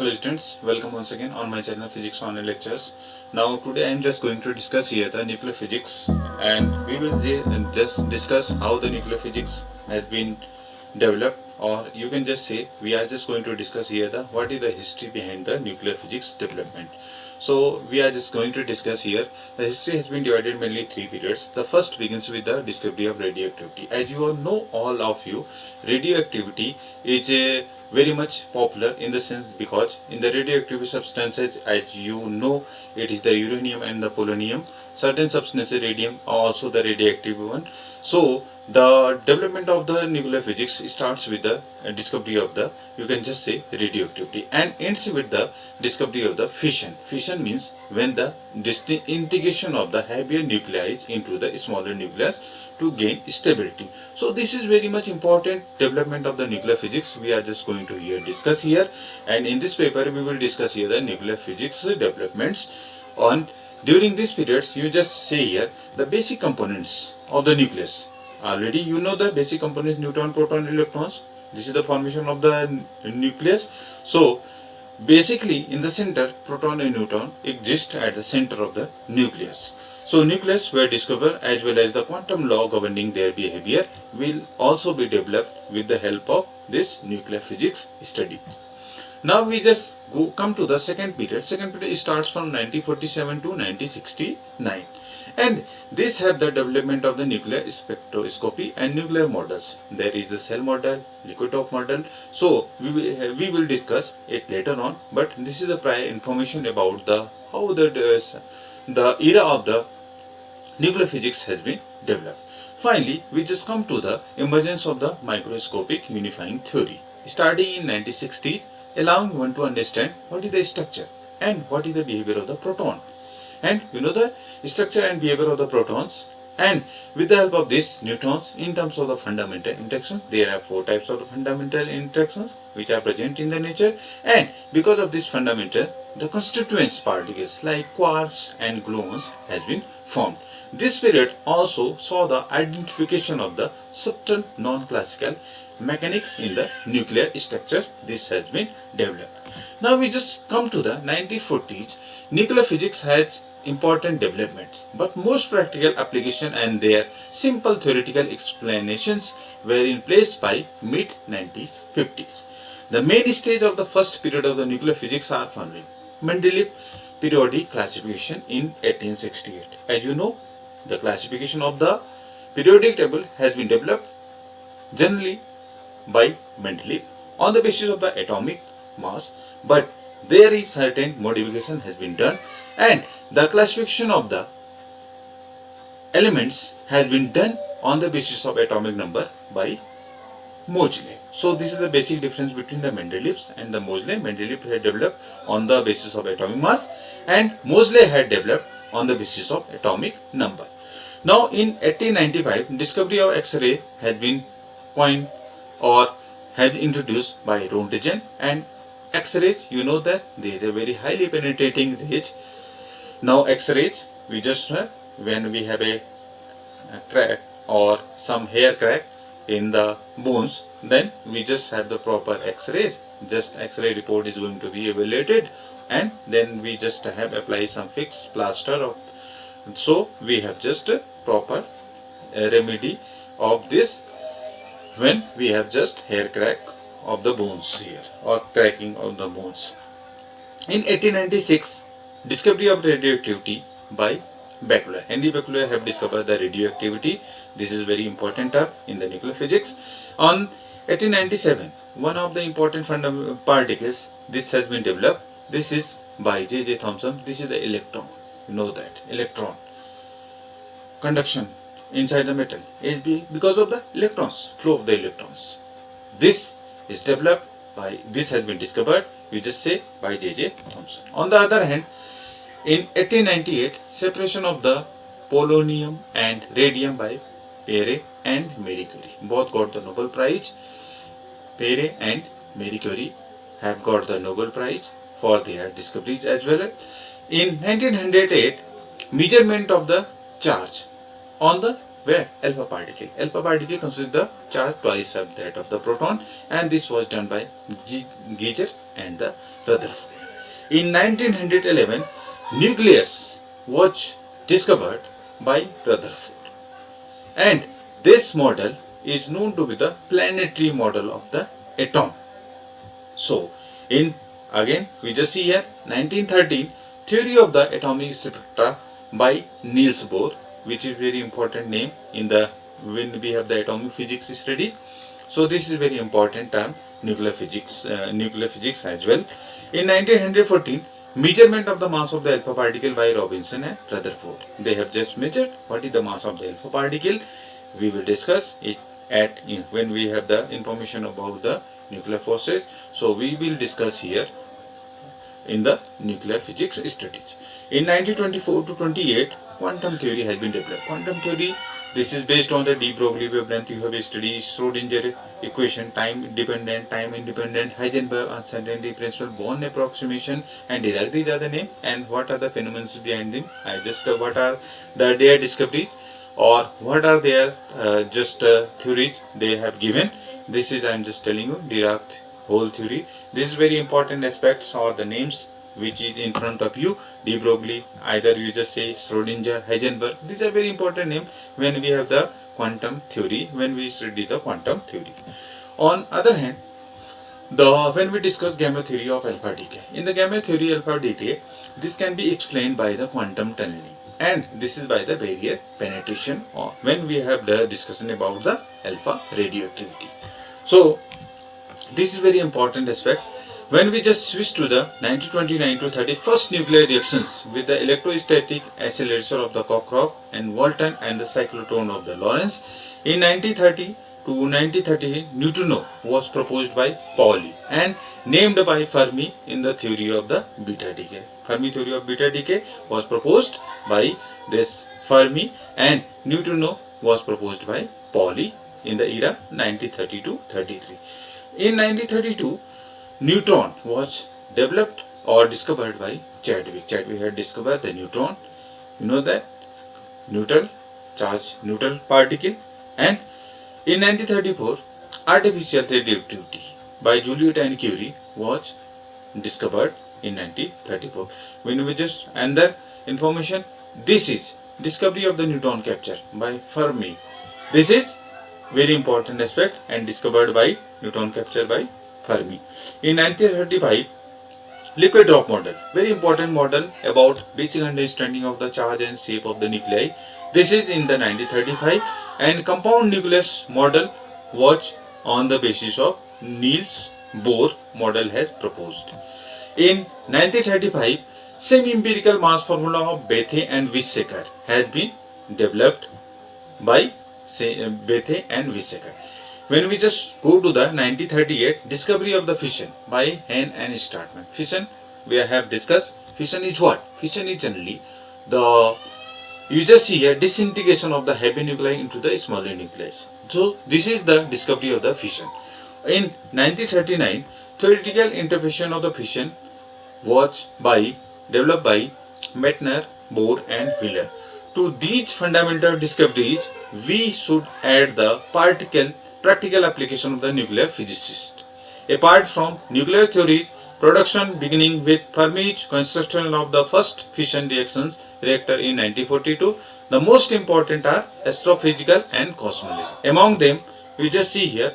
Hello students, welcome once again on my channel Physics Online Lectures. Now today I am just going to discuss here the nuclear physics, and we will just discuss how the nuclear physics has been developed, or you can just say we are just going to discuss here the what is the history behind the nuclear physics development. So we are just going to discuss here the history has been divided mainly three periods. The first begins with the discovery of radioactivity. As you all of you, radioactivity is a very much popular in the sense because in the radioactive substances, as you know, it is the uranium and the polonium. Certain substances, radium, are also the radioactive one. So the development of the nuclear physics starts with the discovery of the, you can just say, radioactivity, and ends with the discovery of the fission. Fission means when the integration of the heavier nuclei into the smaller nucleus to gain stability. So this is very much important development of the nuclear physics we are just going to here discuss here, and in this paper we will discuss here the nuclear physics developments. On during these periods, you just say here the basic components of the nucleus. Already you know the basic components: neutron, proton, electrons. This is the formation of the nucleus. So basically in the center, proton and neutron exist at the center of the nucleus. So nucleus were discovered, as well as the quantum law governing their behavior will also be developed with the help of this nuclear physics study. Now we just come to the second period. Second period starts from 1947 to 1969, and this have the development of the nuclear spectroscopy and nuclear models. There is the cell model, liquid top model. So we will discuss it later on, but this is the prior information about the how the era of the nuclear physics has been developed. Finally, we just come to the emergence of the microscopic unifying theory, starting in 1960s, allowing one to understand what is the structure and what is the behavior of the proton. And you know the structure and behavior of the protons, and with the help of these neutrons in terms of the fundamental interactions. There are four types of the fundamental interactions which are present in the nature, and because of this fundamental, the constituent particles like quarks and gluons has been formed. This period also saw the identification of the subtle non-classical mechanics in the nuclear structures. This has been developed. Now we just come to the 1940s. Nuclear physics has important developments, but most practical application and their simple theoretical explanations were in place by mid-1950s. The main stage of the first period of the nuclear physics are following: Mendeleev periodic classification in 1868. As you know, the classification of the periodic table has been developed generally by Mendeleev on the basis of the atomic mass, but there is certain modification has been done, and the classification of the elements has been done on the basis of atomic number by Moseley. So this is the basic difference between the Mendeleev's and the Moseley. Mendeleev had developed on the basis of atomic mass, and Moseley had developed on the basis of atomic number. Now in 1895, discovery of X-ray had been coined or had introduced by Roentgen, and X-rays, you know that they are very highly penetrating rays. Now X-rays, we just when we have a crack or some hair crack in the bones, then we just have the proper X-rays. Just X-ray report is going to be evaluated, and then we just have apply some fixed plaster of. So we have just a proper remedy of this when we have just hair crack of the bones here, or cracking of the bones. In 1896, discovery of radioactivity by Becquerel. Henry Becquerel have discovered the radioactivity. This is very important term in the nuclear physics. On 1897, one of the important fundamental particles, this has been developed. This is by J.J. Thomson. This is the electron. You know that electron conduction inside the metal is because of the electrons, flow of the electrons. This is developed by, this has been discovered, we just say, by J.J. Thomson. On the other hand, in 1898, separation of the polonium and radium by Peire and Marie Curie. Both got the Nobel Prize. Peire and Marie Curie have got the Nobel Prize for their discoveries as well. In 1908, measurement of the charge on the where alpha particle. Alpha particle consists the charge twice of that of the proton, and this was done by Geiger and the Rutherford. In 1911, nucleus was discovered by Rutherford, and this model is known to be the planetary model of the atom. So, in again we just see here 1913 theory of the atomic spectra by Niels Bohr, which is very important name in the when we have the atomic physics studies. So this is very important term, nuclear physics as well. In 1914, measurement of the mass of the alpha particle by Robinson and Rutherford. They have just measured what is the mass of the alpha particle. We will discuss it when we have the information about the nuclear forces. So we will discuss here in the nuclear physics studies. In 1924 to 28, quantum theory has been developed. Quantum theory, this is based on the de Broglie wavelength. You have studied Schrodinger equation, time independent, Heisenberg uncertainty principle, Born approximation, and Dirac. These are the name. And what are the phenomena behind them? What are their discoveries, or what are their theories they have given. This is I am just telling you Dirac whole theory. This is very important aspects or the names which is in front of you. De Broglie, either you just say Schrodinger, Heisenberg. These are very important names when we have the quantum theory, when we study the quantum theory. On other hand, when we discuss gamma theory of alpha decay, in the gamma theory alpha decay, this can be explained by the quantum tunneling, and this is by the barrier penetration, or when we have the discussion about the alpha radioactivity. So this is very important aspect. When we just switch to the 1929 to 31st nuclear reactions with the electrostatic accelerator of the Cockcroft and Walton and the cyclotron of the Lorentz, in 1930 to 1938, neutrino was proposed by Pauli and named by Fermi in the theory of the beta decay. Fermi theory of beta decay was proposed by this Fermi, and neutrino was proposed by Pauli in the era 1930 to 33. In 1932, neutron was developed or discovered by Chadwick. Chadwick had discovered the neutron. You know that neutral charge, neutral particle. And in 1934, artificial radioactivity by Juliet and Curie was discovered in 1934. When we just another information, this is discovery of the neutron capture by Fermi. This is very important aspect and discovered by neutron capture by Fermi. In 1935, liquid drop model, very important model about basic understanding of the charge and shape of the nuclei. This is in the 1935, and compound nucleus model was on the basis of Niels Bohr model has proposed. In 1935, semi-empirical mass formula of Bethe and Weizsäcker has been developed by Bethe and Weizsäcker. When we just go to the 1938, discovery of the fission by Hahn and Startman. Fission, we have discussed. Fission is what? Fission is generally you just see a disintegration of the heavy nuclei into the smaller nuclei. So this is the discovery of the fission. In 1939, theoretical interpretation of the fission was developed by Meitner, Bohr and Wheeler. To these fundamental discoveries, we should add the practical application of the nuclear physicist. Apart from nuclear theory, production beginning with Fermi's construction of the first fission reactor in 1942, the most important are astrophysical and cosmology. Among them, we just see here,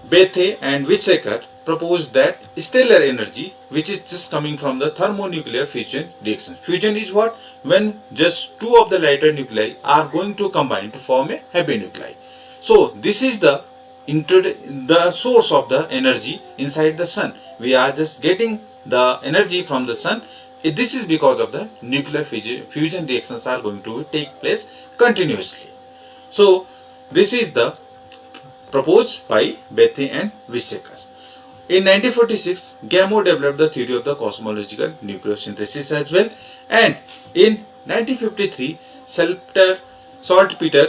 Bethe and Weizsäcker proposed that stellar energy, which is just coming from the thermonuclear fusion reaction. Fusion is what? When just two of the lighter nuclei are going to combine to form a heavy nuclei. So this is the source of the energy inside the sun. We are just getting the energy from the sun. This is because of the nuclear fusion reactions are going to take place continuously. So this is the proposed by Bethe and Weizsäcker. In 1946, Gamow developed the theory of the cosmological nucleosynthesis as well, and in 1953, Saltpeter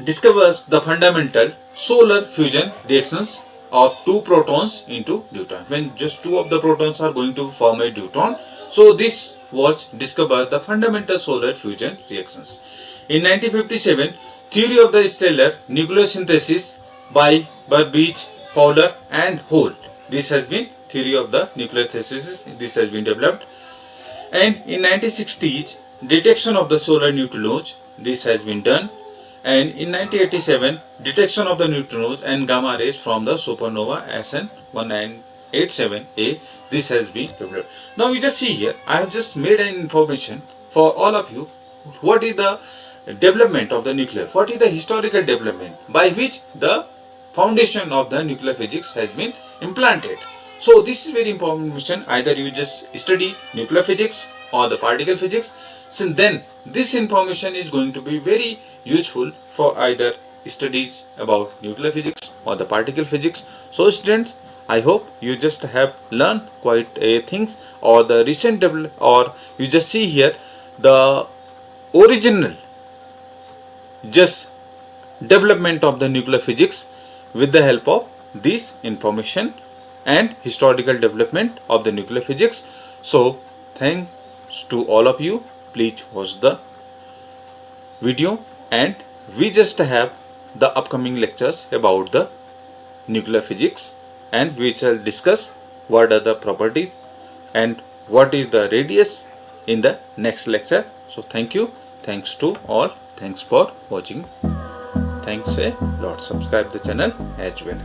discovers the fundamental solar fusion reactions of two protons into deuteron. When just two of the protons are going to form a deuteron, so this was discovered the fundamental solar fusion reactions. In 1957, theory of the stellar nucleosynthesis by Burbidge, Fowler and Holt. This has been theory of the nuclear synthesis. This has been developed. And in 1960s, detection of the solar neutrinos, this has been done. And in 1987, detection of the neutrinos and gamma rays from the supernova SN 1987A, this has been developed. Now you just see here, I have just made an information for all of you. What is the development of the nuclear? What is the historical development by which the foundation of the nuclear physics has been implanted? So this is very important mission. Either you just study nuclear physics or the particle physics, so then this information is going to be very useful for either studies about nuclear physics or the particle physics. So students, I hope you just have learned quite a things, or the recent or you just see here the original just development of the nuclear physics with the help of this information and historical development of the nuclear physics. So thanks to all of you. Please watch the video, and we just have the upcoming lectures about the nuclear physics, and we shall discuss what are the properties and what is the radius in the next lecture. So thank you. Thanks to all. Thanks for watching. Thanks a lot. Subscribe the channel as well.